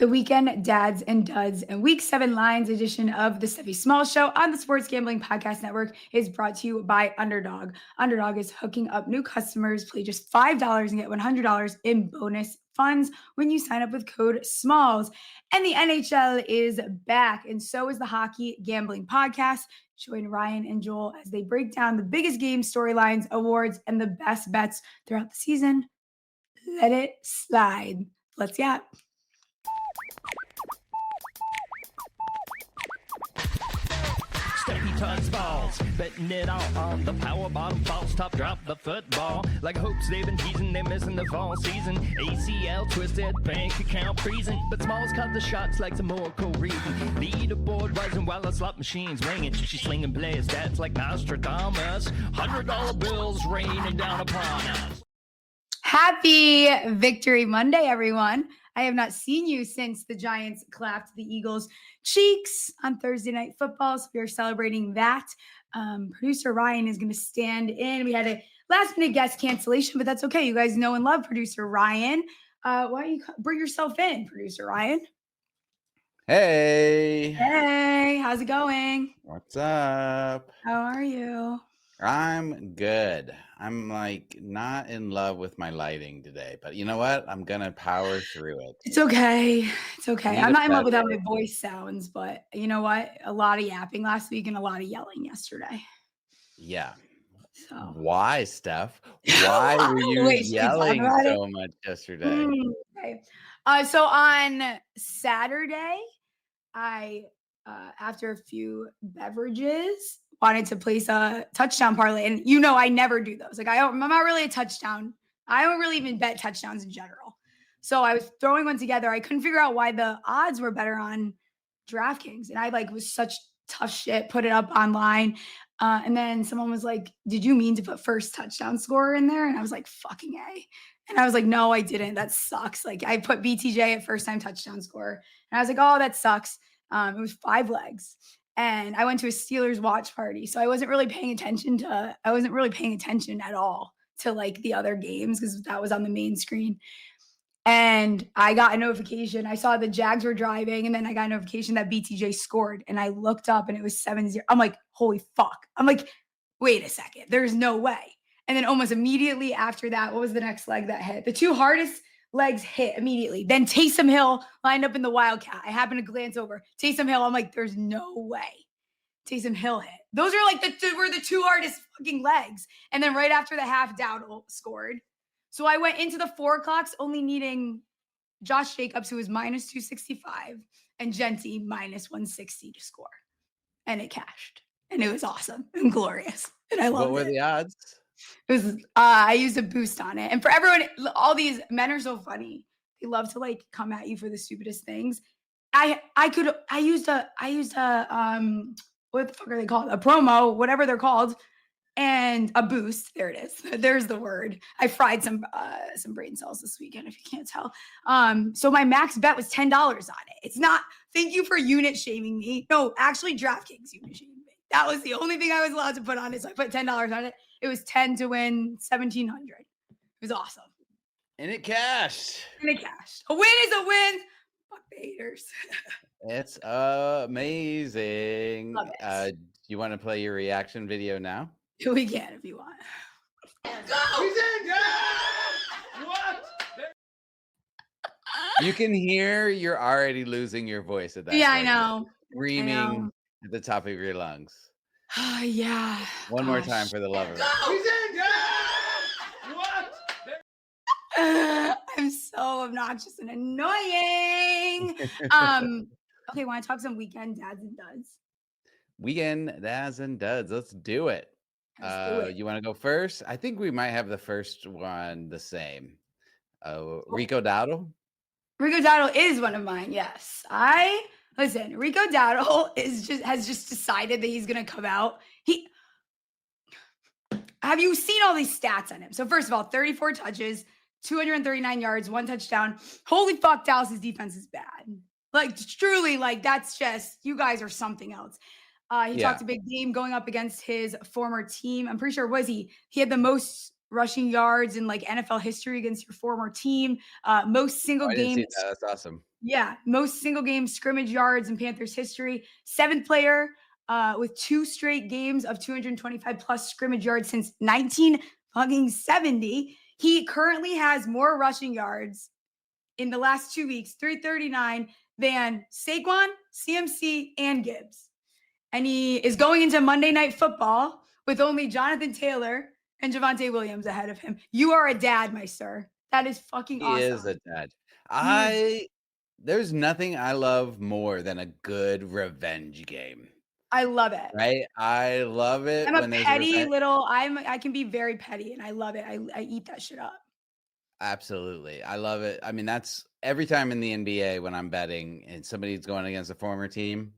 the Weekend Dads and Duds and Week 7 Lines edition of the Steffi Small Show on the Sports Gambling Podcast Network is brought to you by Underdog. Underdog is hooking up new customers. Play just $5 and get $100 in bonus funds when you sign up with code SMALLS. And the NHL is back, and so is the Hockey Gambling Podcast. Join Ryan and Joel as they break down the biggest game storylines, awards, and the best bets throughout the season. Let it slide. Let's yap. Steffi touch balls, betting it all on the power bottom false top drop the football. Like hopes they've been teasing, they're missing the fall season. ACL twisted, bank account freezing, but Smalls cut the shots like some more reason. Leaderboard rising while the slot machine's ringing. She's slinging plays, stats like Nostradamus. $100 bills raining down upon us. Happy Victory Monday, everyone. I have not seen you since the Giants clapped the Eagles' cheeks on Thursday Night Football, so we are celebrating that. Producer Ryan is going to stand in. We had a last-minute guest cancellation, but that's okay. You guys know and love Producer Ryan. Why don't you bring yourself in, Producer Ryan? Hey. Hey, how's it going? What's up? How are you? I'm good. I'm like not in love with my lighting today, but you know what? I'm going to power through it. It's okay. It's okay. I'm not in love with how my voice sounds, but you know what? A lot of yapping last week and a lot of yelling yesterday. Yeah. So why, Steph? Why were you yelling so much yesterday? Okay. So on Saturday, I, after a few beverages, wanted to place a touchdown parlay. And you know, I never do those. Like I'm not really a touchdown. I don't really even bet touchdowns in general. So I was throwing one together. I couldn't figure out why the odds were better on DraftKings. And I was such tough shit, put it up online. And then someone was like, did you mean to put first touchdown scorer in there? And I was like, fucking A. And I was like, no, I didn't. That sucks. Like I put BTJ at first time touchdown scorer. And I was like, oh, that sucks. It was 5 legs. And I went to a Steelers watch party. So I wasn't really paying attention at all to like the other games because that was on the main screen. And I got a notification. I saw the Jags were driving, and then I got a notification that BTJ scored. And I looked up and it was 7-0. I'm like, holy fuck. I'm like, wait a second. There's no way. And then almost immediately after that, what was the next leg that hit? The 2 hardest legs hit immediately. Then Taysom Hill lined up in the Wildcat. I happened to glance over. Taysom Hill, I'm like, there's no way Taysom Hill hit. Those are like were the 2 hardest fucking legs. And then right after the half, Dowdle scored. So I went into the 4 o'clocks only needing Josh Jacobs, who was minus 265, and Genty minus 160 to score. And it cashed. And it was awesome and glorious. And I loved it. What were the odds? It was I used a boost on it. And for everyone, all these men are so funny. They love to like come at you for the stupidest things. I used a what the fuck are they called? A promo, whatever they're called, and a boost. There it is. There's the word. I fried some brain cells this weekend, if you can't tell. So my max bet was $10 on it. It's not, thank you for unit shaming me. No, actually DraftKings unit shaming me. That was the only thing I was allowed to put on it. So I put $10 on it. It was 10 to win 1,700. It was awesome. And it cashed. A win is a win. Fuck the haters. It's amazing. Love it. You want to play your reaction video now? We can if you want. Go! What? You can hear you're already losing your voice at that point. I know. Screaming at the top of your lungs. Yeah. One more time for the love of it. What? I'm so obnoxious and annoying. Okay, want to talk some weekend dads and duds? Weekend dads and duds. Let's do it. You want to go first? I think we might have the first one the same. Rico Dowdle. Rico Dowdle is one of mine. Yes, Rico Dowdle has just decided that he's gonna come out. Have you seen all these stats on him? So first of all, 34 touches, 239 yards, 1 touchdown. Holy fuck, Dallas's defense is bad. Like truly, like that's just, you guys are something else. He talked a big game going up against his former team. I'm pretty sure he had the most rushing yards in like NFL history against your former team. Most single game. That's awesome. Yeah, most single game scrimmage yards in Panthers history. 7th player with 2 straight games of 225 plus scrimmage yards since 1970. He currently has more rushing yards in the last 2 weeks, 339, than Saquon, CMC, and Gibbs. And he is going into Monday Night Football with only Jonathan Taylor and Javonte Williams ahead of him. You are a dad, my sir. That is fucking He awesome. is a dad. He is. There's nothing I love more than a good revenge game. I love it. Right? I love it I'm a when there's petty revenge. little. I can be very petty, and I love it. I eat that shit up. Absolutely. I love it. I mean, that's every time in the NBA when I'm betting and somebody's going against a former team,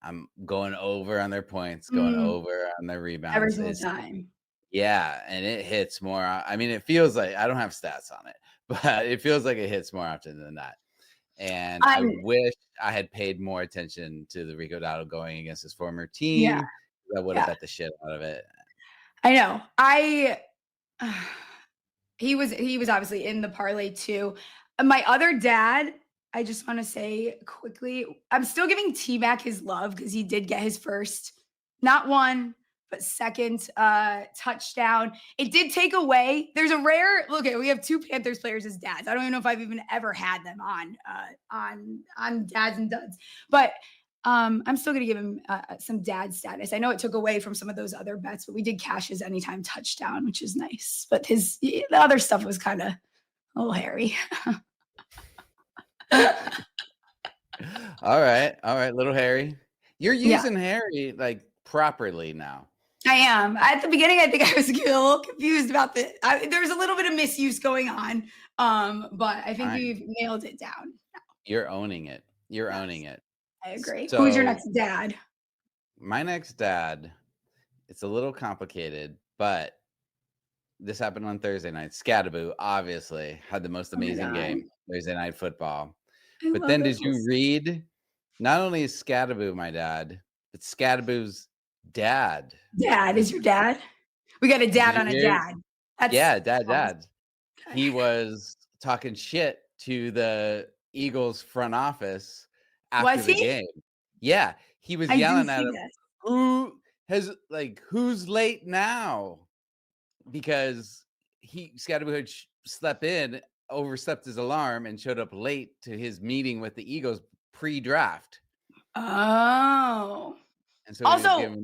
I'm going over on their points, going over on their Every rebounds. single time. Yeah, and it hits more. I mean, it feels like I don't have stats on it, but it feels like it hits more often than that. And I wish I had paid more attention to the Rico Dowdle going against his former team. Yeah. I would have bet the shit out of it. I know. He was obviously in the parlay too. My other dad, I just want to say quickly, I'm still giving T-Mac his love because he did get his first, not one, but second touchdown. It did take away. There's a rare look at. We have 2 Panthers players as dads. I don't even know if I've even ever had them on dads and duds, but I'm still gonna give him some dad status. I know it took away from some of those other bets, but we did cash his anytime touchdown, which is nice. But the other stuff was kind of a little hairy. All right, little Harry. You're using Harry like properly now. I am. At the beginning, I think I was a little confused about there's a little bit of misuse going on, but I think we've nailed it down. You're owning it. You're owning it. I agree. So, who's your next dad? My next dad, it's a little complicated, but this happened on Thursday night. Scattaboo obviously had the most amazing game, Thursday Night Football. But then did you read, not only is Scattaboo my dad, but Scattaboo's dad. Dad is your dad? We got a dad on a dad. Dad. Okay. He was talking shit to the Eagles front office after the game. Yeah, he was yelling at him, who's late now? Because Scattaboo had overslept his alarm and showed up late to his meeting with the Eagles pre-draft. Oh. And so also,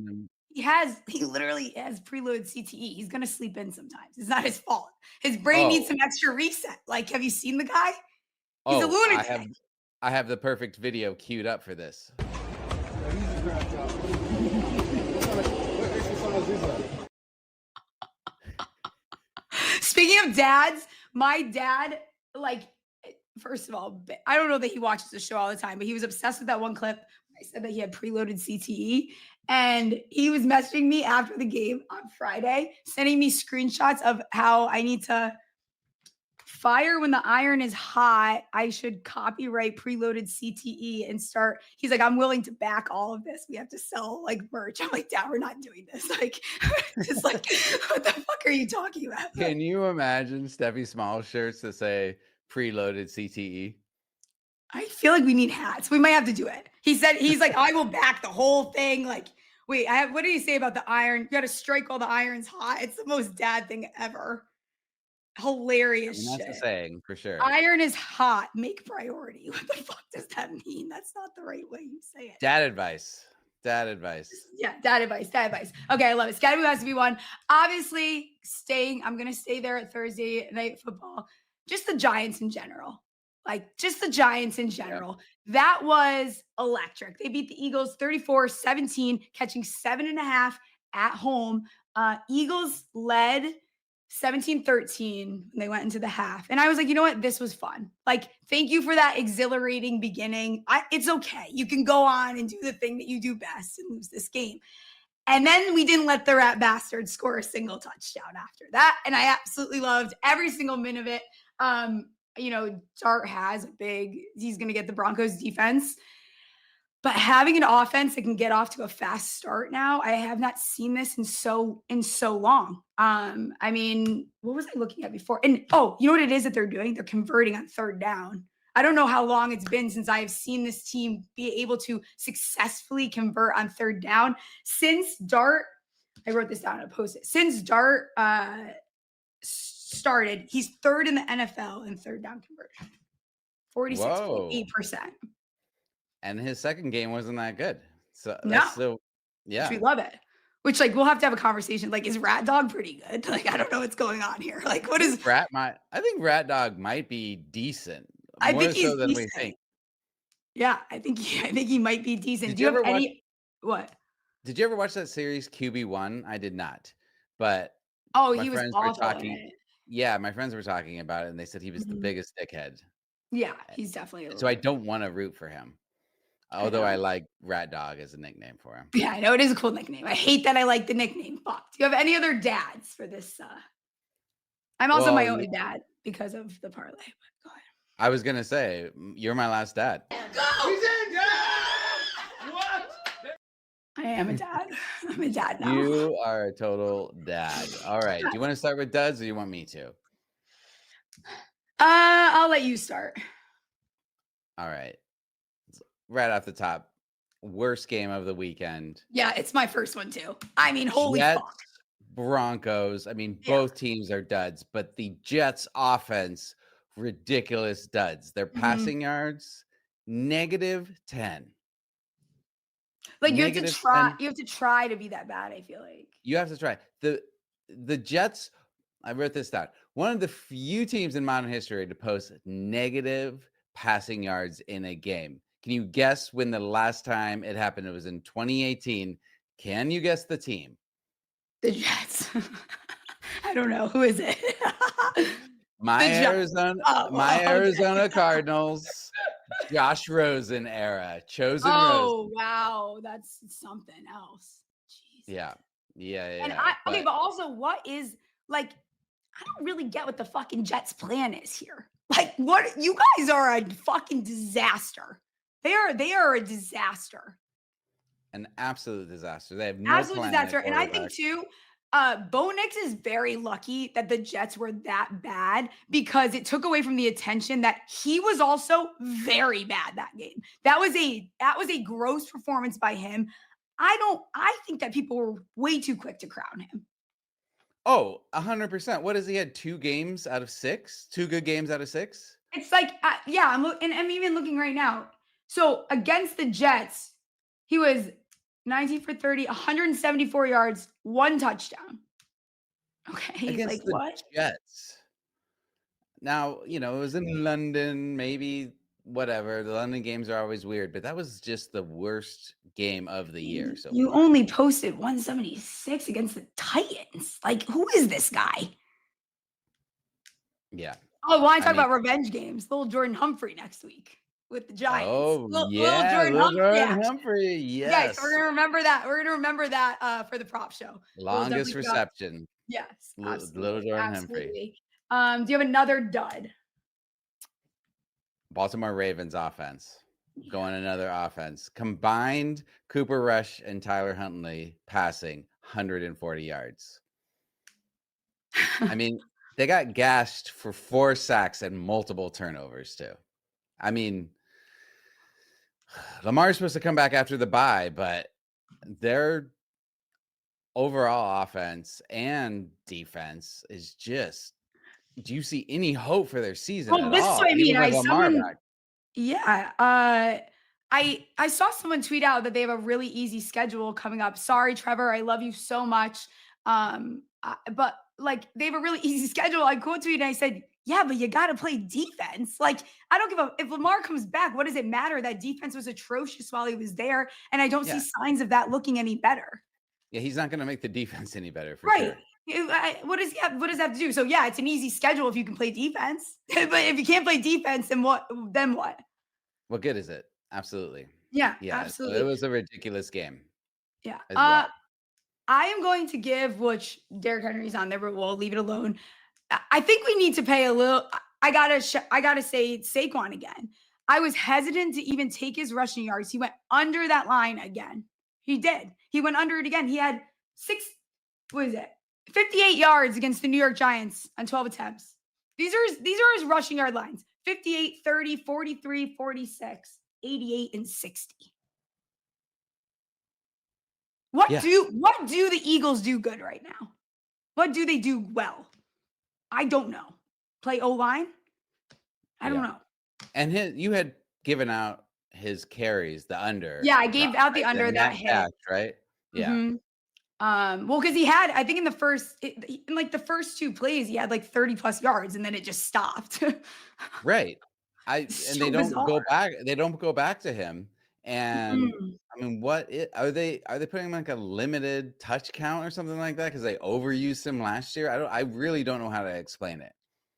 he literally has preloaded CTE. He's gonna sleep in sometimes. It's not his fault. His brain needs some extra reset. Like, have you seen the guy? He's a lunatic. I have the perfect video queued up for this. Speaking of dads, my dad, first of all, I don't know that he watches the show all the time, but he was obsessed with that one clip. I said that he had preloaded CTE, and he was messaging me after the game on Friday, sending me screenshots of how I need to fire when the iron is hot. I should copyright preloaded CTE and start. He's like, I'm willing to back all of this. We have to sell merch. I'm like, Dad, we're not doing this. Just what the fuck are you talking about? Can you imagine Steffi Small shirts that say preloaded CTE? I feel like we need hats. We might have to do it. He's like, I will back the whole thing. Wait, what did he say about the iron? You got to strike while the iron's hot. It's the most dad thing ever. Hilarious shit. That's a saying for sure. Iron is hot. Make priority. What the fuck does that mean? That's not the right way you say it. Dad advice. Yeah, dad advice. Okay, I love it. Scattaboo has to be one. Obviously, I'm going to stay there at Thursday Night Football. Just the Giants in general. Yep. That was electric. They beat the Eagles 34-17, catching 7.5 at home. Eagles led 17-13 when they went into the half. And I was like, you know what? This was fun. Thank you for that exhilarating beginning. It's okay. You can go on and do the thing that you do best and lose this game. And then we didn't let the rat bastard score a single touchdown after that. And I absolutely loved every single minute of it. Dart he's going to get the Broncos defense. But having an offense that can get off to a fast start now, I have not seen this in so long. What was I looking at before? And you know what it is that they're doing? They're converting on third down. I don't know how long it's been since I have seen this team be able to successfully convert on third down. Since Dart, I wrote this down and I posted it. Since Dart started, he's third in the NFL in third down conversion. 46.8%. And his second game wasn't that good. So No. that's so, yeah. Which we love it. Which, like, we'll have to have a conversation. Like, is Rat Dog pretty good? Like, I don't know what's going on here. Like, what is I think Rat Dog might be decent. I think he's so than decent. we think. Yeah, I think he might be decent. Did Do you you have ever any what? Did you ever watch that series QB1? I did not. But Oh, my he was friends were awful in talking. it. Yeah, my friends were talking about it, and they said he was the Mhm. biggest dickhead. Yeah, he's definitely a So I little don't want to root for him. I Although I know. like Rat Dog as a nickname for him. Yeah, I know it is a cool nickname. I hate that I like the nickname. Fuck. Do you have any other dads for this? I'm also my Well, own dad because of the parlay. But go ahead. I was gonna say you're my last dad. I am a dad. I'm a dad now. You are a total dad. All right. Do you want to start with duds or you want me to? I'll let you start. All right. Right off the top, worst game of the weekend. Yeah, it's my first one too. I mean, holy Jets, fuck. Broncos. I mean, Yeah. both teams are duds, but the Jets offense, ridiculous duds. Their Mhm. passing yards, -10. Like you have to try. 10. You have to try to be that bad. I feel like. You have to try. The Jets, I wrote this down. One of the few teams in modern history to post negative passing yards in a game. Can you guess when the last time it happened? It was in 2018. Can you guess the team? The Jets. I don't know. Who is it? My The Jets. Arizona, Oh, my okay. Arizona Cardinals, Josh Rosen era, chosen Oh, Rosen. wow. That's something else. Jeez. Yeah. And but also, what is like, I don't really get what the fucking Jets plan is here. Like, what you guys are a fucking disaster. They are a disaster. An absolute disaster. They have no Absolute plan disaster. at And I think quarterback. too, Bo Nix is very lucky that the Jets were that bad because it took away from the attention that he was also very bad that game. That was a gross performance by him. I think that people were way too quick to crown him. Oh, 100%. What has he had? 2 games out of 6? 2 good games out of 6? It's like, yeah, I'm even looking right now. So against the Jets, he was 19 for 30, 174 yards, 1 touchdown. Okay, Against like the what? Jets. Now, it was in London, maybe whatever. The London games are always weird, but that was just the worst game of the year. So You only posted 176 against the Titans. Like, who is this guy? yeah. Oh, well, I talk mean- about revenge games. Little Jordan Humphrey next week with the Giants. Oh, Little yeah. Jordan Little Humphrey Jordan action. Humphrey. Yes, Yes. we're gonna remember that. We're gonna remember that for the prop show. Longest definitely go. reception. Yes, Little absolutely, Jordan Humphrey. absolutely. Do you have another dud? Baltimore Ravens offense. Going another offense. Combined Cooper Rush and Tyler Huntley passing 140 yards. I mean, they got gashed for 4 sacks and multiple turnovers too. I mean, Lamar's supposed to come back after the bye, but their overall offense and defense is just. Do you see any hope for their season Well, at this is all? what I mean. Even with Lamar back? Yeah. I saw someone tweet out that they have a really easy schedule coming up. Sorry, Trevor, I love you so much. But like they have a really easy schedule. I quote tweeted and I said, yeah, but you got to play defense. Like, I don't give a if Lamar comes back, what does it matter? That defense was atrocious while he was there, and I don't see signs of that looking any better. Yeah, he's not going to make the defense any better for Right. sure. What does he have? What does that have to do? So yeah, it's an easy schedule if you can play defense. But if you can't play defense, then what? Then what? What good is it? Absolutely. Yeah, Yeah, absolutely. So it was a ridiculous game. Yeah. as well. I am going to give, which Derrick Henry's on there, but we'll leave it alone. I think we need to pay a little. I gotta say Saquon again. I was hesitant to even take his rushing yards. He went under that line again. He did. He went under it again. He had 58 yards against the New York Giants on 12 attempts. These are his rushing yard lines. 58, 30, 43, 46, 88, and 60. What do the Eagles do good right now? What do they do well? I don't know. Play O-line? I don't know. And you had given out his carries, the under. Yeah, I gave out the under that hit. Cash, right? Yeah. Well, because he had, I think in the first 2 plays, he had like 30 plus yards, and then it just stopped. Right. And they don't go back. They don't go back to him. And I mean, are they putting him like a limited touch count or something like that because they overused him last year? I really don't know how to explain it.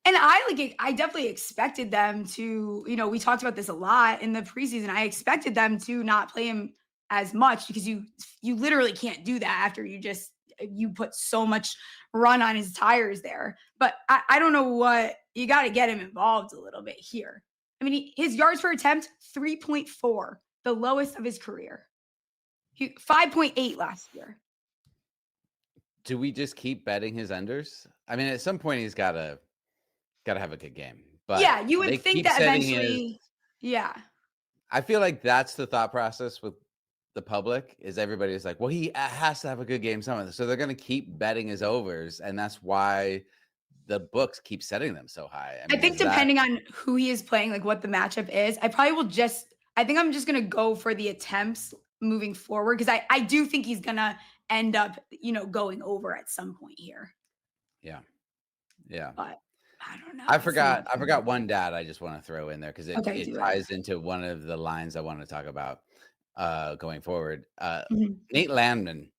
And I definitely expected them to, we talked about this a lot in the preseason. I expected them to not play him as much because you literally can't do that after you put so much run on his tires there. But I don't know what, you got to get him involved a little bit here. I mean, his yards per attempt, 3.4, the lowest of his career. 5.8 last year. Do we just keep betting his unders? I mean, at some point he's got to have a good game. But yeah, you would think that eventually. I feel like that's the thought process with the public is everybody's like, well, he has to have a good game. So they're going to keep betting his overs. And that's why the books keep setting them so high. I think depending on who he is playing, like what the matchup is, I think I'm just going to go for the attempts moving forward. Cause I do think he's going to end up, going over at some point here. Yeah. Yeah. But I don't know. I forgot one dad I just want to throw in there because it ties into one of the lines I want to talk about going forward. Nate Landman,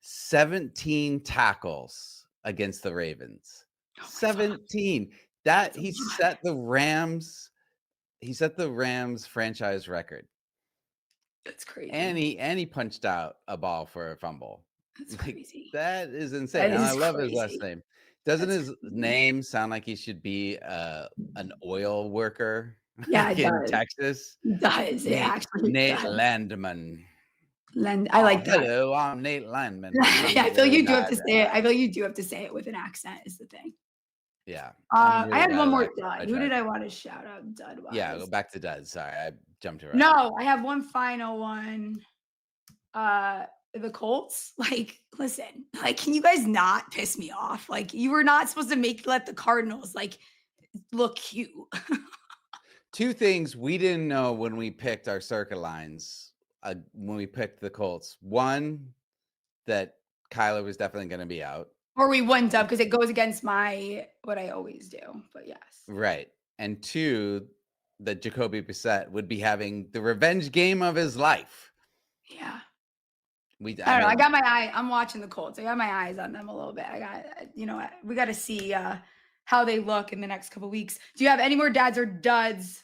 17 tackles against the Ravens. 17. That he set the Rams franchise record. That's crazy. And he punched out a ball for a fumble. That's crazy. That is insane. I love his last name. Doesn't his name sound like he should be an oil worker? Yeah, in Texas. It does. It actually Nate does. Landman. I like that. Hello, I'm Nate Landman. Yeah, I feel you do have to say it. I feel you do have to say it with an accent is the thing. Yeah. I had one more dud. Who did I want to shout out dud-wise? Yeah, go back to dud. Sorry, I jumped around. No, I have one final one. The Colts, listen, can you guys not piss me off? You were not supposed to let the Cardinals look cute. Two things we didn't know when we picked our Circa lines, when we picked the Colts. One, that Kyler was definitely going to be out. Or we wouldn't have because it goes against what I always do. But yes. Right. And two, that Jacoby Brissett would be having the revenge game of his life. Yeah. I don't know. I got my eye. I'm watching the Colts. I got my eyes on them a little bit. We got to see how they look in the next couple of weeks. Do you have any more dads or duds?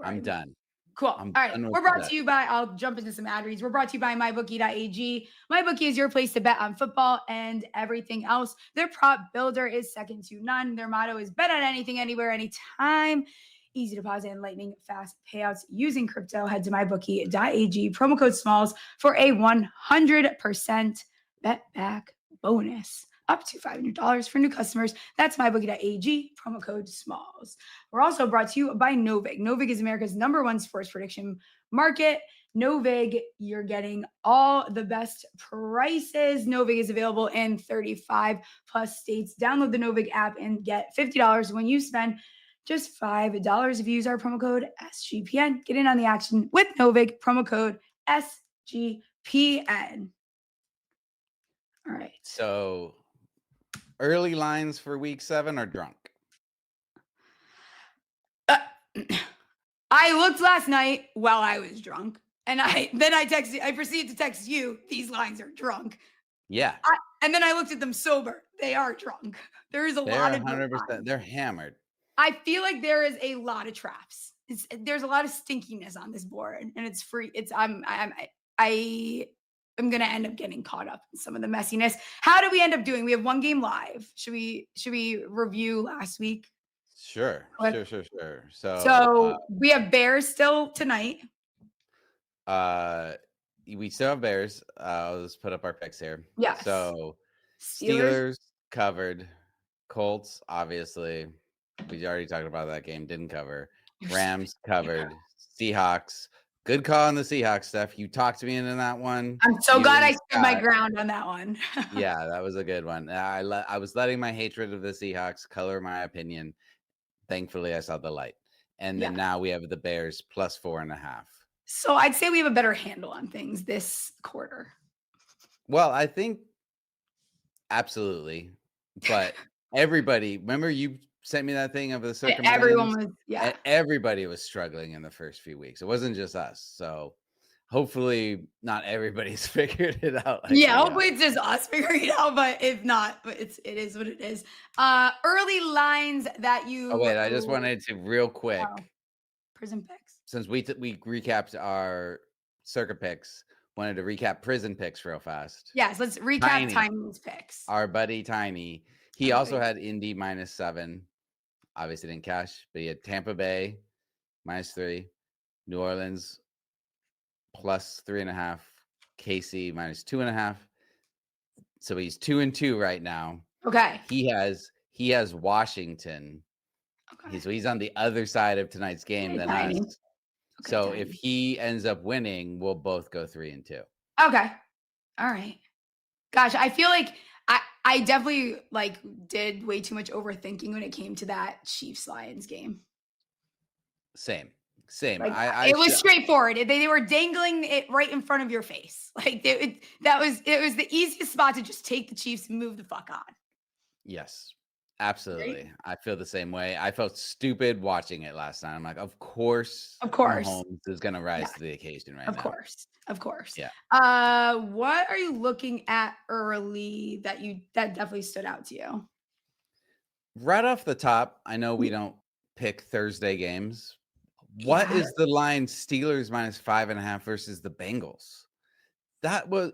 I'm done. Cool. All right. We're brought to you by, I'll jump into some ad reads. We're brought to you by MyBookie.ag. MyBookie is your place to bet on football and everything else. Their prop builder is second to none. Their motto is bet on anything, anywhere, anytime. Easy deposit and lightning fast payouts using crypto. Head to mybookie.ag, promo code SMALLS for a 100% bet back bonus up to $500 for new customers. That's mybookie.ag, promo code SMALLS. We're also brought to you by Novig. Novig is America's #1 sports prediction market. Novig, you're getting all the best prices. Novig is available in 35 plus states. Download the Novig app and get $50 when you spend just $5 if you use our promo code SGPN. Get in on the action with Novig, promo code SGPN. All right. So early lines for week 7 are drunk. I looked last night while I was drunk. And I proceeded to text you, these lines are drunk. Yeah. And then I looked at them sober. They are drunk. There is a lot of 100%. They're hammered. I feel like there is a lot of traps. There's a lot of stinkiness on this board, and it's free. I'm gonna end up getting caught up in some of the messiness. How do we end up doing? We have one game live. Should we review last week? Sure. So we have Bears still tonight. We still have Bears. I'll just put up our picks here. Yes. So Steelers covered. Colts, obviously. We already talked about that game. Didn't cover. Rams covered. Seahawks. Good call on the Seahawks, Steph. You talked me into that one. I'm so You glad I and stood my Scott. ground on that one. Yeah, that was a good one. I was letting my hatred of the Seahawks color my opinion. Thankfully, I saw the light. And then Yeah. now we have the Bears plus 4.5. So I'd say we have a better handle on things this quarter. Well, I think absolutely. But everybody, remember you sent me that thing of the Circa Everyone millions? was, yeah. Everybody was struggling in the first few weeks. It wasn't just us. So hopefully not everybody's figured it out. Like Yeah, hopefully it's just us figuring it out, but if not, it is what it is. Early lines that you. Oh wait, I just wanted to real quick. Prison picks. Since we recapped our Circa picks, wanted to recap prison picks real fast. Yes, let's recap Tiny's picks. Our buddy Tiny. He also had Indy -7. Obviously didn't cash, but he had Tampa Bay -3, New Orleans +3.5, KC -2.5. So he's 2-2 right now. Okay. He has Washington. Okay. So he's on the other side of tonight's game than us. Okay, so if he ends up winning, we'll both go 3-2. Okay. All right. Gosh, I feel like I definitely did way too much overthinking when it came to that Chiefs-Lions game. Same. It was straightforward. They were dangling it right in front of your face. It was the easiest spot to just take the Chiefs and move the fuck on. Yes, absolutely. Right? I feel the same way. I felt stupid watching it last night. I'm like, of course, Mahomes is going to rise to the occasion right now. Of course. Yeah. What are you looking at early that definitely stood out to you? Right off the top, I know we don't pick Thursday games. What is the line? Steelers -5.5 versus the Bengals. That was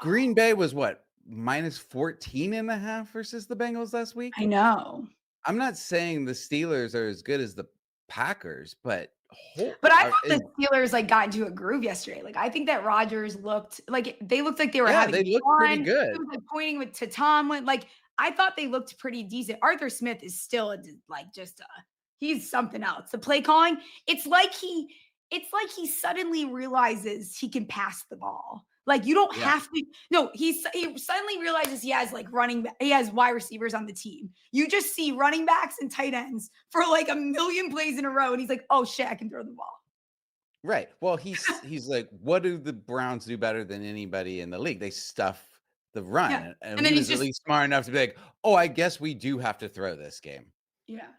Green Bay was what? -14.5 versus the Bengals last week. I know. I'm not saying the Steelers are as good as the Packers, but I thought the Steelers got into a groove yesterday. I think that Rodgers looked like they were having they looked pretty good. He was pointing to Tomlin. I thought they looked pretty decent. Arthur Smith is still he's something else. The play calling, it's like he suddenly realizes he can pass the ball. You don't have to. No, he suddenly realizes he has he has wide receivers on the team. You just see running backs and tight ends for a million plays in a row, and he's like, "Oh shit, I can throw the ball." Right. Well, he's like, what do the Browns do better than anybody in the league? They stuff the run, and then he's at least smart enough to be like, "Oh, I guess we do have to throw this game." Yeah.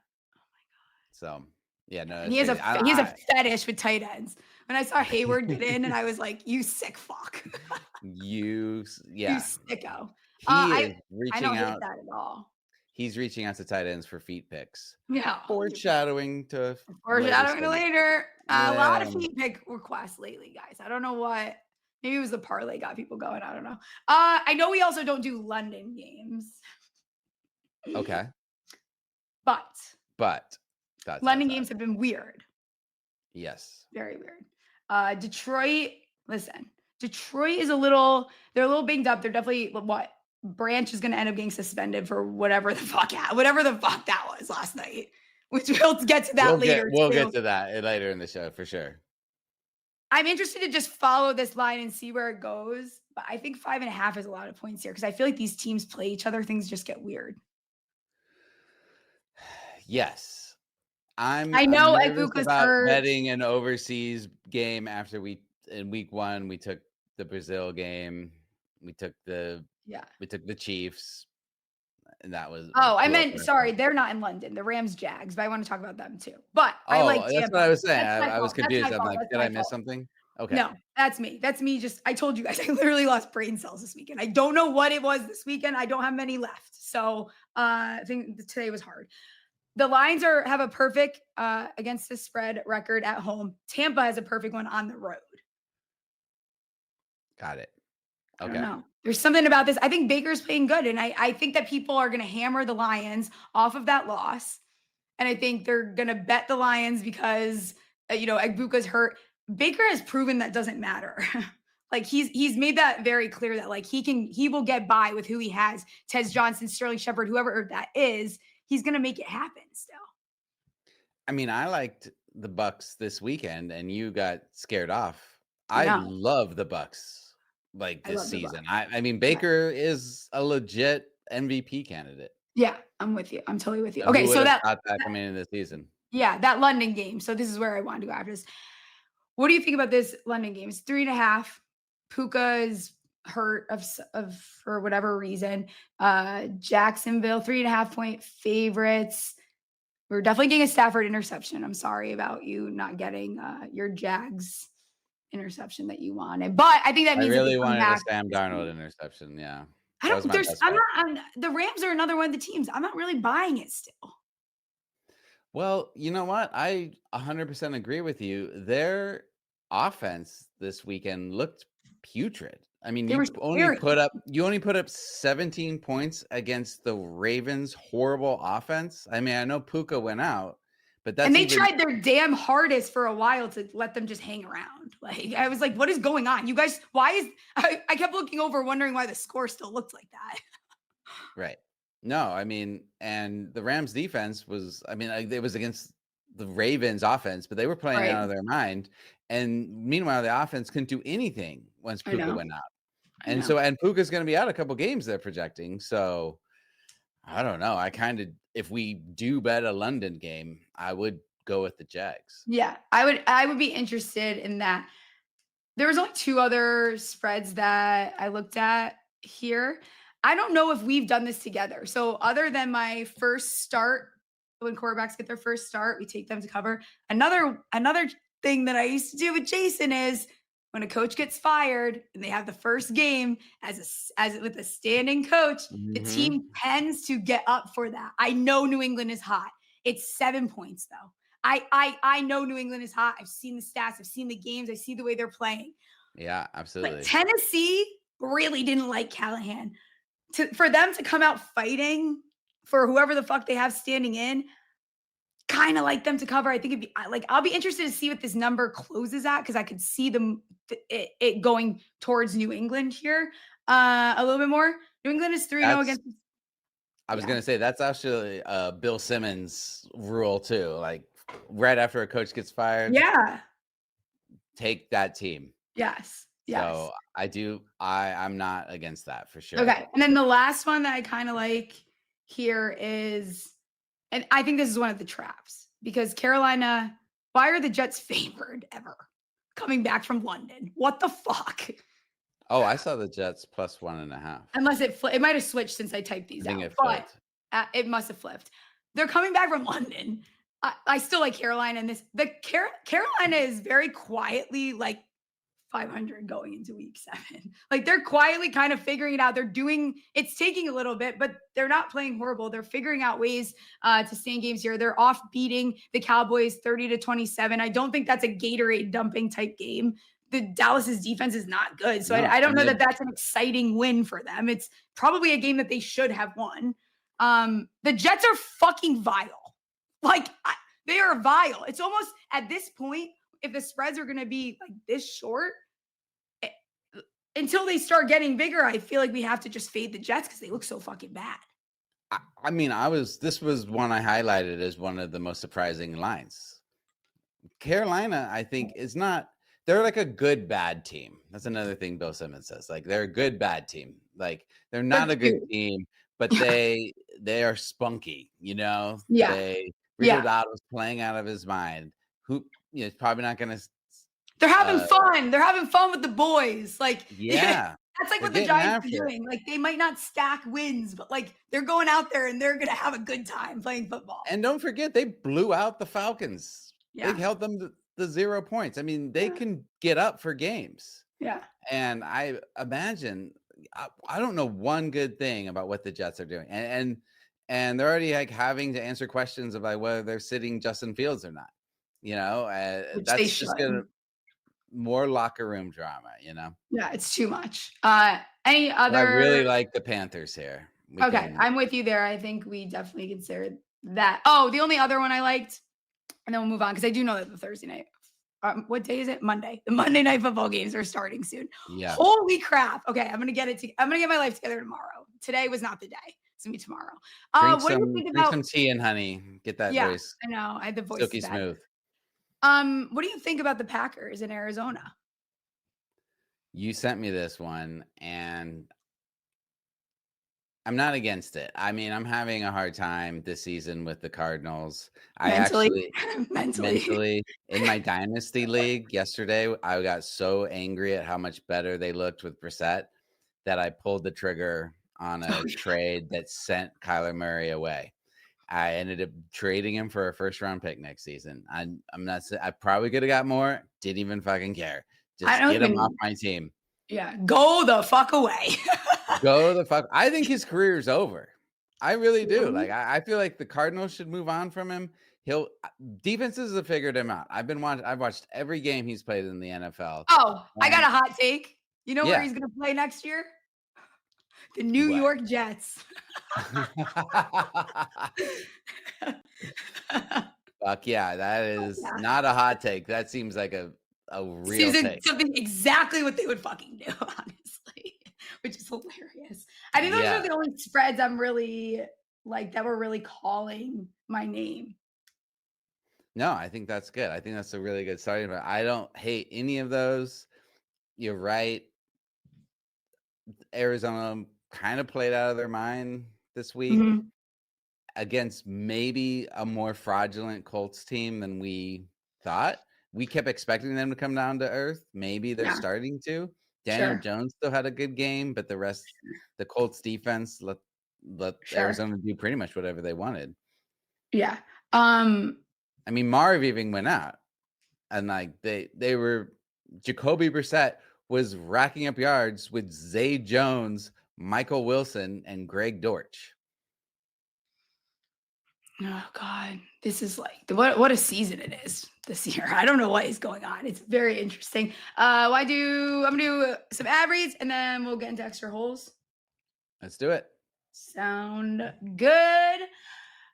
So, yeah, no. And he has a fetish with tight ends. When I saw Hayward get in, and I was like, "You sick fuck." You sicko. He is reaching I don't out. hate that at all. He's reaching out to tight ends for feet picks. Yeah. Foreshadowing to later. A lot of feet pick requests lately, guys. I don't know what. Maybe it was the parlay got people going. I don't know. I know we also don't do London games. Okay. But London games have been weird. Yes. Very weird. Detroit is they're a little banged up. They're definitely Branch is going to end up getting suspended for whatever the fuck that was last night, which we'll get to that later. We'll get to that later in the show for sure. I'm interested to just follow this line and see where it goes. But I think 5.5 is a lot of points here because I feel like these teams play each other. Things just get weird. Yes. I know Ibuka's hurt. Betting an overseas game after in week 1, we took the Brazil game. We took the Chiefs. And that was sorry, they're not in London. The Rams Jags, but I want to talk about them too. But I like Tampa. That's what I was saying. I was confused. I'm like, did I miss something? Okay. No, that's me. I told you guys, I literally lost brain cells this weekend. I don't know what it was this weekend. I don't have many left. So I think today was hard. The Lions have a perfect against the spread record at home. Tampa has a perfect one on the road. Got it. Okay. I don't know. There's something about this. I think Baker's playing good. And I think that people are going to hammer the Lions off of that loss. And I think they're going to bet the Lions because, Ibuka's hurt. Baker has proven that doesn't matter. He's made that very clear that he will get by with who he has. Tez Johnson, Sterling Shepard, whoever that is, he's going to make it happen still. I mean, I liked the Bucks this weekend, and you got scared off. I I know. love the Bucks like I this love the season. Bucks. I mean, Baker is a legit MVP candidate. Yeah, I'm with you. I'm totally with you. Who Okay, would so have that thought that coming into the season? that London game. So this is where I wanted to go after this. What do you think about this London game? It's 3.5. Puka is hurt of for whatever reason. Jacksonville 3.5-point favorites. We're definitely getting a Stafford interception. I'm sorry about you not getting your Jags interception that you wanted, but I think that I means that they really come wanted a back. Sam Darnold interception. Yeah, I that was don't. my There's. best I'm bet. not. The Rams are another one of the teams. I'm not really buying it still. Well, you know what? I 100% agree with you. Their offense this weekend looked putrid. I mean, They were scary. you only put up 17 points against the Ravens' horrible offense. I mean, I know Puka went out, but that's And they even tried their damn hardest for a while to let them just hang around. Like, I was like, what is going on? You guys, I kept looking over wondering why the score still looked like that. right. No, I mean, and the Rams defense was, I mean, it was against the Ravens offense, but they were playing Right. out of their mind. And meanwhile, the offense couldn't do anything once I Puka know. went out. I And know. so, and Puka's going to be out a couple games they're projecting. So I don't know. If we do bet a London game, I would go with the Jags. Yeah, I would be interested in that. There was only 2 other spreads that I looked at here. I don't know if we've done this together. So other than my first start, when quarterbacks get their first start, we take them to cover. Another thing that I used to do with Jason is when a coach gets fired and they have the first game as with a standing coach, the team tends to get up for that. I know New England is hot. It's 7 points though. I know New England is hot. I've seen the stats. I've seen the games. I see the way they're playing. Yeah, absolutely. But Tennessee really didn't like Callahan. For them to come out fighting for whoever the fuck they have standing in, kind of like them to cover. I think it'd be like, I'll be interested to see what this number closes at because I could see it going towards New England here a little bit more. New England is 3-0 against. I was going to say that's actually Bill Simmons' rule too. Like right after a coach gets fired, take that team. Yes. So I'm not against that for sure. Okay. And then the last one that I kind of like here is, and I think this is one of the traps because Carolina, why are the Jets favored ever coming back from London? What the fuck? Oh, I saw the Jets plus 1.5. Unless it might have switched since I typed these out, but it must have flipped. They're coming back from London. I still like Carolina in this. Carolina is very quietly like 500 going into week 7. Like they're quietly kind of figuring it out. It's taking a little bit, but they're not playing horrible. They're figuring out ways to stay in games here. They're off beating the Cowboys 30-27. I don't think that's a Gatorade dumping type game. The Dallas's defense is not good. So I don't know that that's an exciting win for them. It's probably a game that they should have won. The Jets are fucking vile. Like they are vile. It's almost at this point, if the spreads are going to be like this short, until they start getting bigger, I feel like we have to just fade the Jets because they look so fucking bad. I mean, this was one I highlighted as one of the most surprising lines. Carolina, I think, they're like a good, bad team. That's another thing Bill Simmons says. Like they're a good, bad team. Like they're not a good team, but they are spunky, you know? Yeah. Richard Otto's playing out of his mind. It's probably not going to. They're having fun. They're having fun with the boys. Like, that's like what the Giants are doing. Like, they might not stack wins, but like they're going out there and they're going to have a good time playing football. And don't forget, they blew out the Falcons. Yeah. They held them to 0 points. I mean, they can get up for games. Yeah. And I imagine, I don't know one good thing about what the Jets are doing. And they're already like having to answer questions about whether they're sitting Justin Fields or not. You know, that's just gonna more locker room drama, you know? Yeah, it's too much. Any other? I really like the Panthers here. I'm with you there. I think we definitely consider that. Oh, the only other one I liked, and then we'll move on because I do know that the Thursday night. What day is it? Monday. The Monday night football games are starting soon. Yeah. Holy crap. Okay, I'm gonna get my life together tomorrow. Today was not the day. It's gonna be tomorrow. Drink What do you some, think drink about? some tea and honey. Get that Yeah, voice I know. The voice silky is bad. smooth. What do you think about the Packers in Arizona? You sent me this one, and I'm not against it. I mean, I'm having a hard time this season with the Cardinals. I Mentally, actually mentally. mentally in my dynasty league yesterday, I got so angry at how much better they looked with Brissett that I pulled the trigger on a trade that sent Kyler Murray away. I ended up trading him for a first round pick next season. I'm not. I probably could have got more. Didn't even fucking care. I Just don't get him off even. my team. Yeah, go the fuck away. Go the fuck. I think his career's over. I really do. Really? Like I feel like the Cardinals should move on from him. Defenses have figured him out. I've watched every game he's played in the NFL. Oh, I got a hot take. You know where Yeah. he's gonna play next year? The New What? York Jets. Fuck yeah, that is Yeah. not a hot take. That seems like a real Seems like take. something exactly what they would fucking do, honestly, which is hilarious. I think those Yeah. are the only spreads I'm really like that were really calling my name. No, I think that's good. I think that's a really good starting point. I don't hate any of those. You're right. Arizona kind of played out of their mind this week Mhm. against maybe a more fraudulent Colts team than we thought. We kept expecting them to come down to earth. Maybe they're Yeah. starting to. Daniel Sure. Jones still had a good game, but the Colts defense let Sure. Arizona do pretty much whatever they wanted. Yeah. I mean, Marv even went out, and like they were Jacoby Brissett was racking up yards with Zay Jones, Michael Wilson, and Greg Dortch. Oh God, this is like what a season it is this year. I don't know what is going on. It's very interesting. I'm gonna do some ad reads and then we'll get into extra holes. Let's do it. Sound good?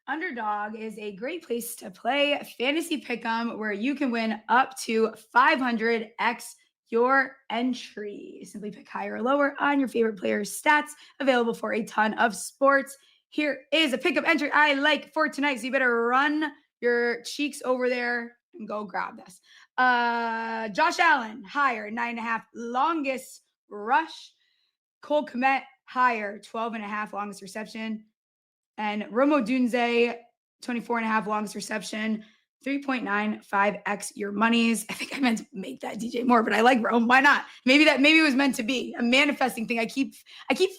Underdog is a great place to play fantasy pick'em where you can win up to 500x your entry. Simply pick higher or lower on your favorite player's stats, available for a ton of sports. Here is a pickup entry I like for tonight. So you better run your cheeks over there and go grab this. Josh Allen, higher, 9.5, longest rush. Cole Kmet, higher, 12.5, longest reception. And Romo Dunze, 24.5, longest reception. 3.95x your monies. I think I meant to make that DJ Moore, but I like Rome. Why not? Maybe it was meant to be a manifesting thing. I keep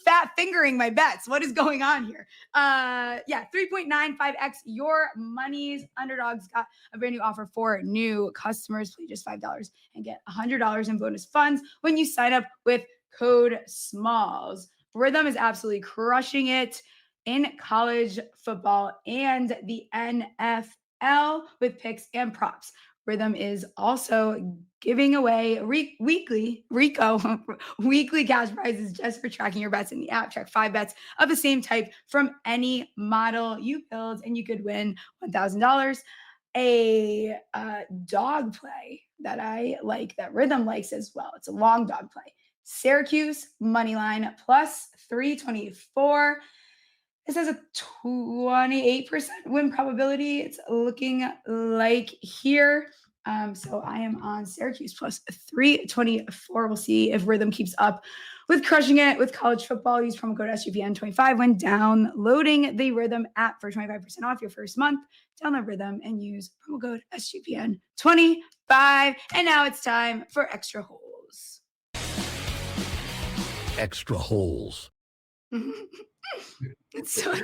fat fingering my bets. What is going on here? 3.95x your monies. Underdog's got a brand new offer for new customers. Pay just $5 and get $100 in bonus funds when you sign up with code SMALLS. Rhythm is absolutely crushing it in college football and the NFL with picks and props. Rhythm is also giving away weekly cash prizes just for tracking your bets in the app. Track 5 bets of the same type from any model you build, and you could win $1,000. A dog play that I like, that Rhythm likes as well. It's a long dog play. Syracuse money line plus 324. This has a 28% win probability. It's looking like here. So I am on Syracuse plus 324. We'll see if Rhythm keeps up with crushing it with college football. Use promo code SGPN25 when downloading the Rhythm app for 25% off your first month. Download Rhythm and use promo code SGPN25. And now it's time for extra holes. Extra holes. So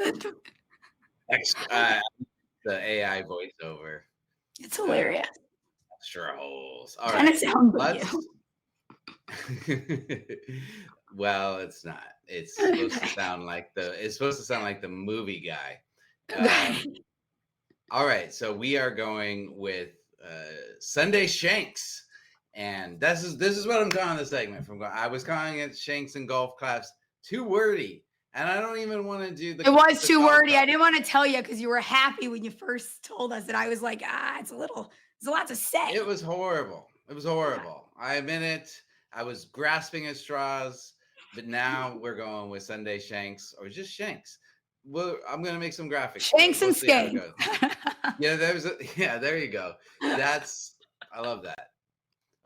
the AI voiceover. It's hilarious. Extra holes. All Kind right. of sounds like you. Well, it's not. It's supposed to sound like the movie guy. All right. So we are going with Sunday Shanks. And this is what I'm calling the segment from. I was calling it Shanks and Golf Claps. Too wordy. And I don't even want to do the. It was too wordy. I didn't want to tell you because you were happy when you first told us, and I was like, there's a lot to say. It was horrible. I admit it. I was grasping at straws, but now we're going with Sunday Shanks or just Shanks. I'm gonna make some graphics. Shanks and We'll see how it Skanks. goes. Yeah, there you go. I love that.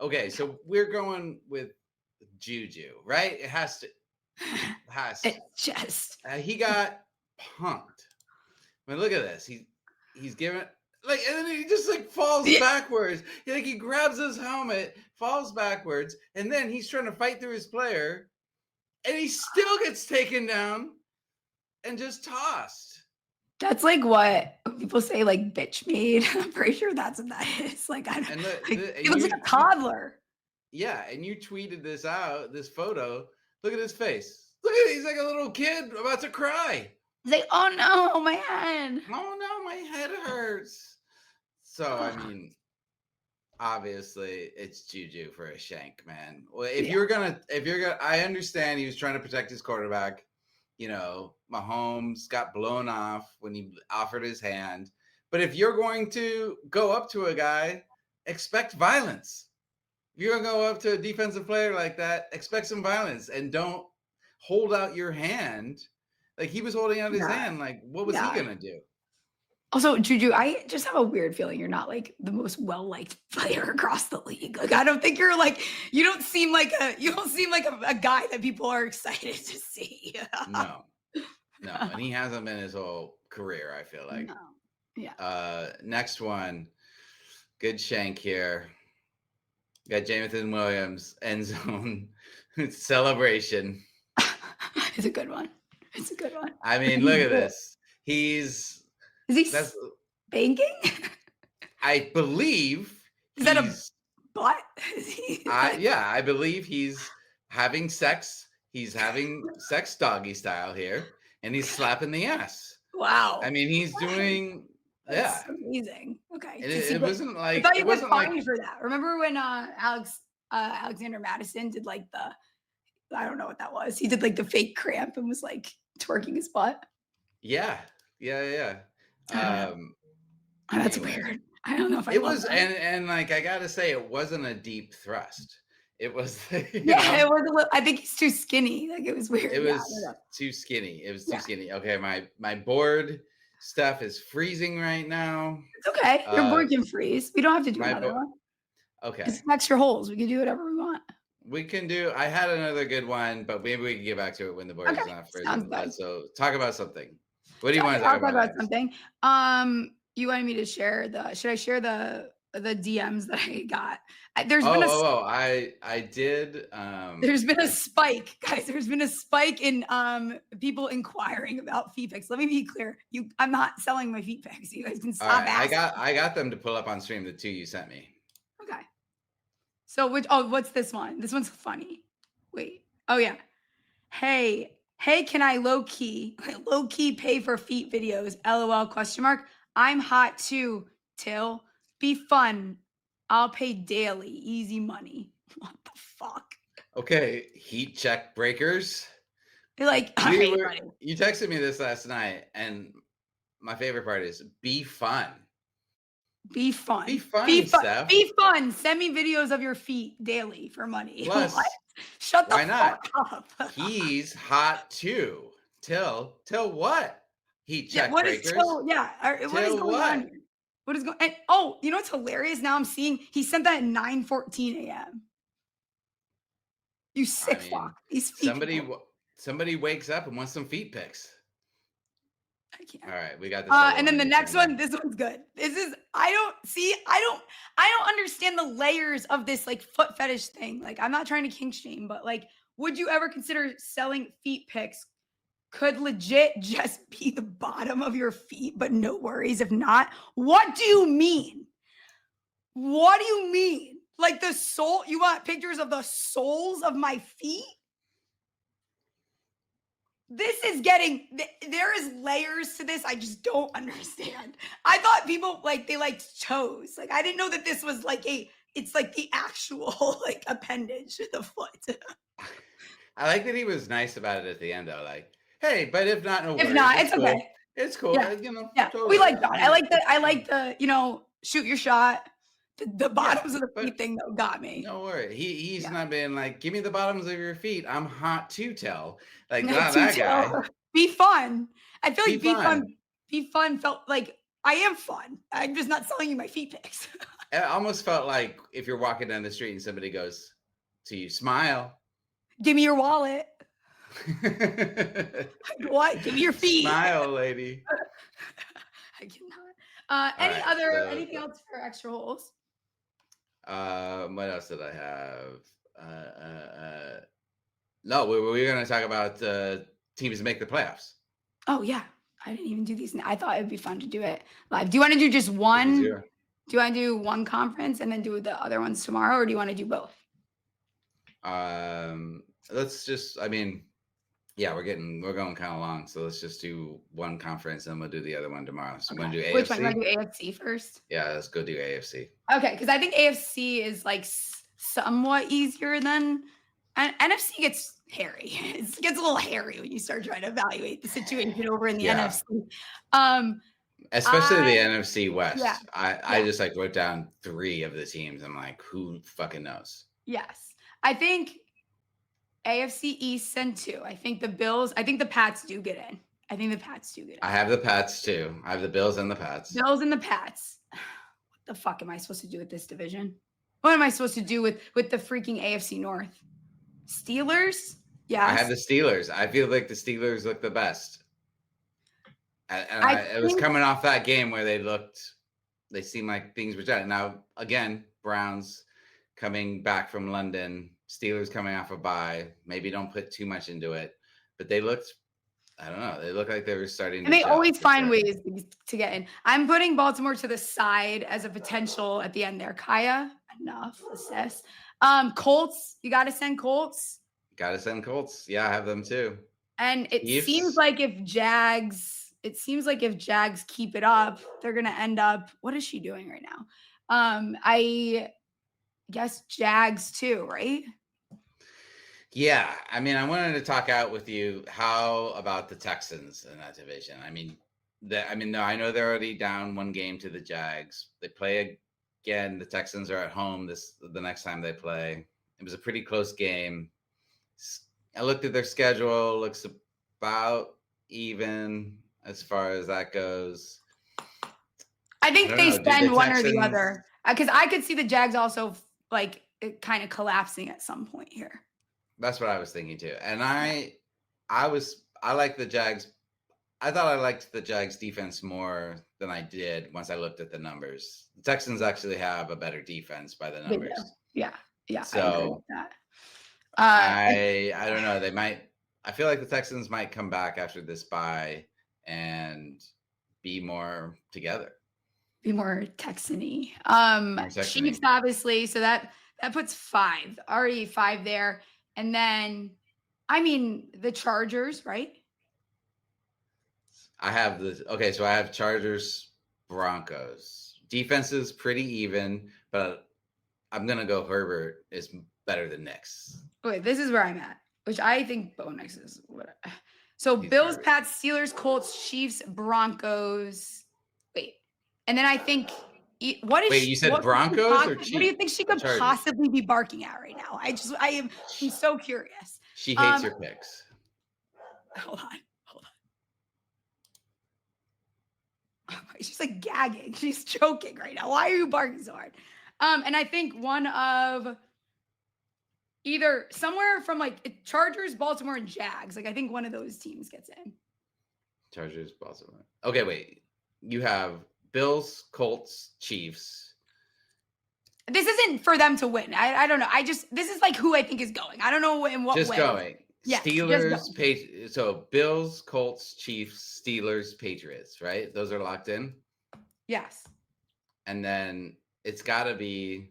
Okay, so we're going with JuJu, right? It has to. It's just He got punked. I mean, look at this. He's giving like, and then he just like falls backwards. He grabs his helmet, falls backwards, and then he's trying to fight through his player, and he still gets taken down and just tossed. That's like what people say, like bitch made. I'm pretty sure that's what that is. Like, I don't. He looks like a toddler. Yeah, and you tweeted this photo. Look at his face. Look at it. He's like a little kid about to cry. He's like, oh no, my head. Oh no, my head hurts. So I mean, obviously it's JuJu for a shank, man. Well, if you're gonna, I understand he was trying to protect his quarterback. You know, Mahomes got blown off when he offered his hand. But if you're going to go up to a guy, expect violence. If you're gonna go up to a defensive player like that, expect some violence and don't hold out your hand. Like he was holding out his hand. Like, what was he gonna do? Also, JuJu, I just have a weird feeling you're not like the most well-liked player across the league. Like, I don't think you're like, you don't seem like a guy that people are excited to see. No, and he hasn't been his whole career, I feel like. No. Yeah. Next one, good shank here. Got Jamison Williams, end zone celebration. It's a good one. I mean, look at this. Is he banking? I believe. Is that a butt? I believe he's having sex. He's having sex doggy style here, and he's slapping the ass. Wow. I mean, he's doing. That's amazing. Okay. It wasn't like. I thought you got fined for that. Remember when Alexander Madison did like I don't know what that was. He did like the fake cramp and was like twerking his butt. Yeah. That's weird. I don't know if it was, and like I gotta say, it wasn't a deep thrust. It was. It was a little. I think he's too skinny. Like it was weird. It was too skinny. Skinny. Okay, my board stuff is freezing right now. It's okay. Your board can freeze. We don't have to do another one. Okay. It's extra holes. We can do whatever we want. We can do. I had another good one, but maybe we can get back to it when the board is not frozen. So talk about something. What do you want to talk about? Something. You wanted me to share should I share the DMs that I got? There's been I did. There's been a spike, guys. There's been a spike in people inquiring about feet pics. Let me be clear. I'm not selling my feet pics. You guys can stop asking. I got them to pull up on stream, the two you sent me. Okay. So what's this one? This one's funny. Wait. Oh yeah. Hey, can I low key pay for feet videos? LOL ? I'm hot too, Till. Be fun. I'll pay daily. Easy money. What the fuck? Okay, heat check breakers. Like, you texted me this last night, and my favorite part is be fun. Be fun. Be fun, Steph. Be fun. Send me videos of your feet daily for money. Plus, shut the fuck up. He's hot too. Till what? Heat check breakers. What is going on here? What is going? And you know what's hilarious? Now I'm seeing he sent that at 9:14 a.m. You sick fuck. These feet. Somebody wakes up and wants some feet pics. I can't. All right, we got this. And then the next one. This one's good. I don't understand the layers of this like foot fetish thing. Like I'm not trying to kink shame, but like, would you ever consider selling feet pics? Could legit just be the bottom of your feet, but no worries if not. What do you mean? What do you mean? Like the sole? You want pictures of the soles of my feet? This is there is layers to this. I just don't understand. I thought people they liked toes. Like I didn't know that this was it's like the actual like appendage of the foot. I like that he was nice about it at the end though. Like, hey, but if not, no worries. If not, it's cool. okay. It's cool. Yeah. Totally. We like that. I like the shoot your shot. The bottoms of the feet thing though got me. No worry. He's not been like, give me the bottoms of your feet. I'm hot to tell. Like not that guy. Be fun. I feel like Be fun. Be fun felt like I am fun. I'm just not selling you my feet pics. It almost felt like if you're walking down the street and somebody goes to you, smile. Give me your wallet. What? Give me your feet. Smile, lady. I cannot. Right, Anything else for extra holes? What else did I have? No, we were going to talk about teams that make the playoffs. Oh yeah, I didn't even do these. I thought it'd be fun to do it live. Do you want to do just one? Do you want to do one conference and then do the other ones tomorrow, or do you want to do both? Let's just. I mean, yeah, we're going kind of long, so let's just do one conference and we'll do the other one tomorrow. So Okay. we're going to do AFC. Which one? You want to do AFC first? Yeah, let's go do AFC. Okay, because I think AFC is like somewhat easier than NFC gets hairy. It gets a little hairy when you start trying to evaluate the situation over in the NFC. Especially the NFC West. Yeah, I just like wrote down 3 of the teams. I'm like, who fucking knows? Yes. I think AFC East send 2. I think the Pats do get in. I have the Pats too. I have the Bills and the Pats. Bills and the Pats. What the fuck am I supposed to do with this division? What am I supposed to do with the freaking AFC North? Steelers? Yeah. I have the Steelers. I feel like the Steelers look the best. And it was coming off that game where they seemed like things were done. Now, again, Browns coming back from London, Steelers coming off a bye. Maybe don't put too much into it, but they looked, I don't know, they looked like they were starting to. And they always find ways to get in. I'm putting Baltimore to the side as a potential at the end there. Kaya, enough, assess. Colts, you got to send Colts. Got to send Colts. Yeah, I have them too. And it seems like if Jags keep it up, they're going to end up, what is she doing right now? I guess Jags too, right? Yeah. I mean, I wanted to talk out with you. How about the Texans in that division? No, I know they're already down 1 game to the Jags. They play again. The Texans are at home the next time they play. It was a pretty close game. I looked at their schedule. Looks about even as far as that goes. I think they spend one or the other, because I could see the Jags also like kind of collapsing at some point here. That's what I was thinking too. And I like the Jags. I thought I liked the Jags defense more than I did once I looked at the numbers. The Texans actually have a better defense by the numbers. Yeah. So I don't know. They might. I feel like the Texans might come back after this bye and be more together. Be more Texan-y. Chiefs, obviously. So that puts 5. Already 5 there. And then, I mean, the Chargers, right? I have so I have Chargers, Broncos. Defense is pretty even, but I'm going to go Herbert is better than Knicks. Okay, this is where I'm at, which I think Bo Nix is. So Bills, Pats, Steelers, Colts, Chiefs, Broncos. Wait. And then I think, you said Broncos or Chiefs? What do you think she could possibly be barking at right now? I'm so curious. She hates your picks. Hold on. She's like gagging. She's choking right now. Why are you barking so hard? And I think one of either somewhere from like Chargers, Baltimore, and Jags. Like I think one of those teams gets in. Chargers, Baltimore. Okay, wait. You have Bills, Colts, Chiefs. This isn't for them to win. I don't know. This is like who I think is going. I don't know in what way. Just going. Yeah, Steelers, Patriots. So Bills, Colts, Chiefs, Steelers, Patriots, right? Those are locked in? Yes. And then it's got to be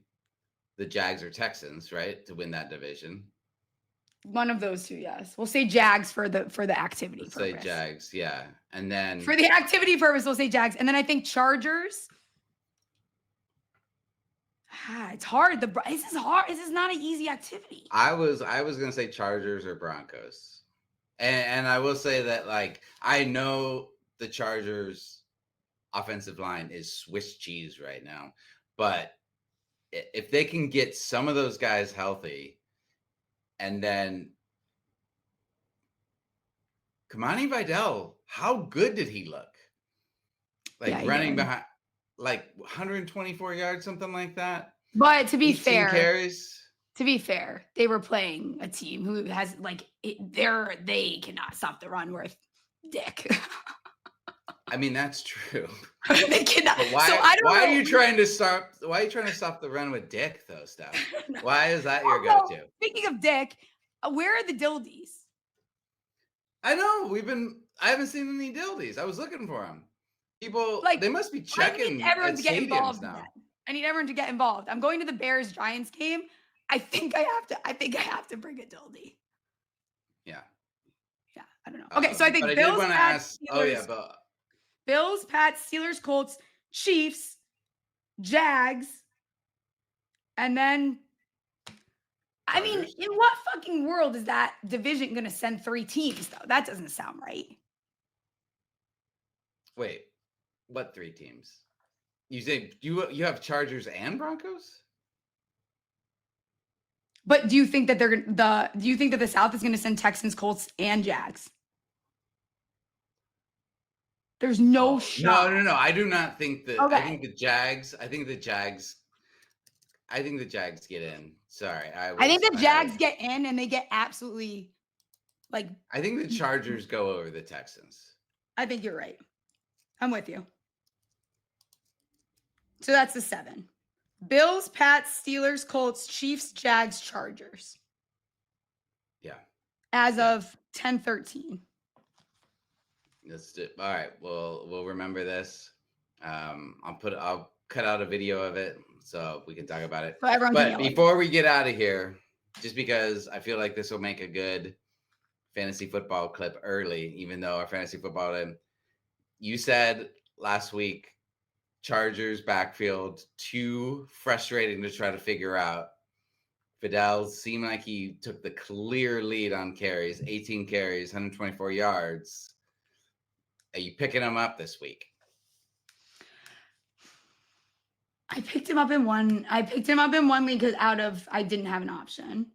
the Jags or Texans, right? To win that division. One of those 2, yes. We'll say Jags for the activity purpose. Say Jags, yeah. And then for the activity purpose, we'll say Jags. And then I think Chargers. It's hard. This is hard. This is not an easy activity. I was gonna say Chargers or Broncos, and I will say that like I know the Chargers offensive line is Swiss cheese right now, but if they can get some of those guys healthy, and then Kamani Vidal, how good did he look? Like running behind, like 124 yards, something like that. But to be fair, carries. To be fair, they were playing a team who has they cannot stop the run worth dick. I mean, that's true. They cannot. But why? So I don't know. Why are you trying to stop? Why are you trying to stop the run with dick, though, Steph? No. Why is that your go-to? Speaking of dick, where are the dildies? I know I haven't seen any dildies. I was looking for them. People, they must be checking. I need everyone at to get involved now. I need everyone to get involved. I'm going to the Bears Giants game. I think I have to bring a dildy. Yeah. Yeah, I don't know. Okay, so I think Bills, Pats, Steelers, Bills, Pats, Steelers, Colts, Chiefs, Jags, and then I mean, in what fucking world is that division going to send 3 teams though? That doesn't sound right. Wait, what 3 teams? You say you have Chargers and Broncos? But do you think that do you think that the South is going to send Texans, Colts, and Jags? There's no shot. No. I do not think that. Okay. I think the Jags get in. Sorry. I think the Jags get in and they get absolutely like. I think the Chargers go over the Texans. I think you're right. I'm with you. So that's the 7. Bills, Pats, Steelers, Colts, Chiefs, Jags, Chargers. Yeah. As of 10/13. Let's do. All right. We'll remember this. I'll cut out a video of it so we can talk about it. So everyone but before we get out of here, just because I feel like this will make a good fantasy football clip early, even though our fantasy football team, you said last week, Chargers backfield too frustrating to try to figure out. Vidal seemed like he took the clear lead on carries, 18 carries, 124 yards. Are you picking him up this week? I picked him up in one league because I didn't have an option.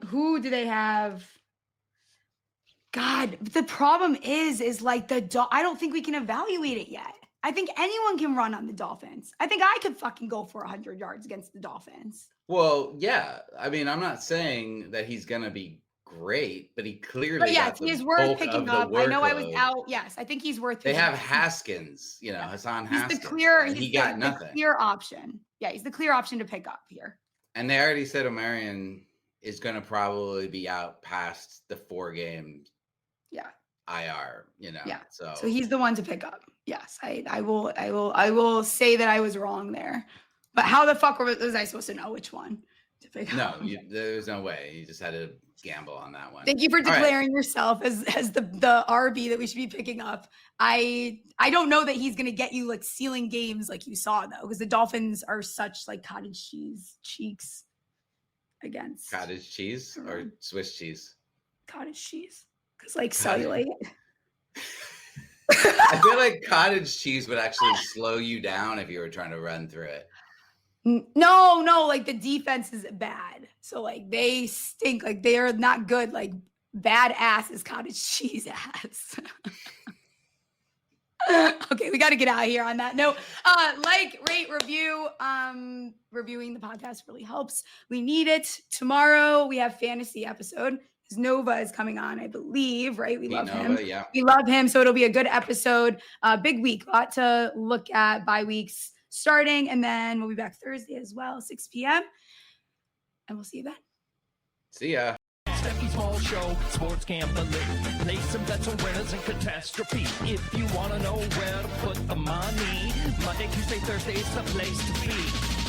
Who do they have? God, the problem is like I don't think we can evaluate it yet. I think anyone can run on the Dolphins. I think I could fucking go for 100 yards against the Dolphins. Well, yeah. I mean, I'm not saying that he's going to be great, but he clearly he's worth picking up. I know I was out. Yes, I think he's worth picking up. They have Haskins, Hassan Haskins. He got nothing. The clear option. Yeah, he's the clear option to pick up here. And they already said Omarion is going to probably be out past the 4 games. Yeah. IR, Yeah. So he's the one to pick up. Yes, I will say that I was wrong there. But how the fuck was I supposed to know which one to pick up? No, there's no way. You just had to gamble on that one. Thank you for declaring yourself as the RB that we should be picking up. I don't know that he's gonna get you like ceiling games like you saw though, because the Dolphins are such like cottage cheese cheeks against cottage cheese or Swiss cheese. Cottage cheese, because like cellulite. I feel like cottage cheese would actually slow you down if you were trying to run through it. No, like the defense is bad. So like they stink. Like they are not good. Like bad ass is cottage cheese ass. Okay, we got to get out of here on that note. Rate, review. Reviewing the podcast really helps. We need it. Tomorrow we have fantasy episode. Nova is coming on, I believe, right? We love him. Yeah. We love him. So it'll be a good episode. Big week, a lot to look at, bye weeks starting. And then we'll be back Thursday as well, 6 p.m. And we'll see you then. See ya. Steffi's Small Show, sports gambling. Place some bets on winners and catastrophe. If you want to know where to put the money, Monday, Tuesday, Thursday is the place to be.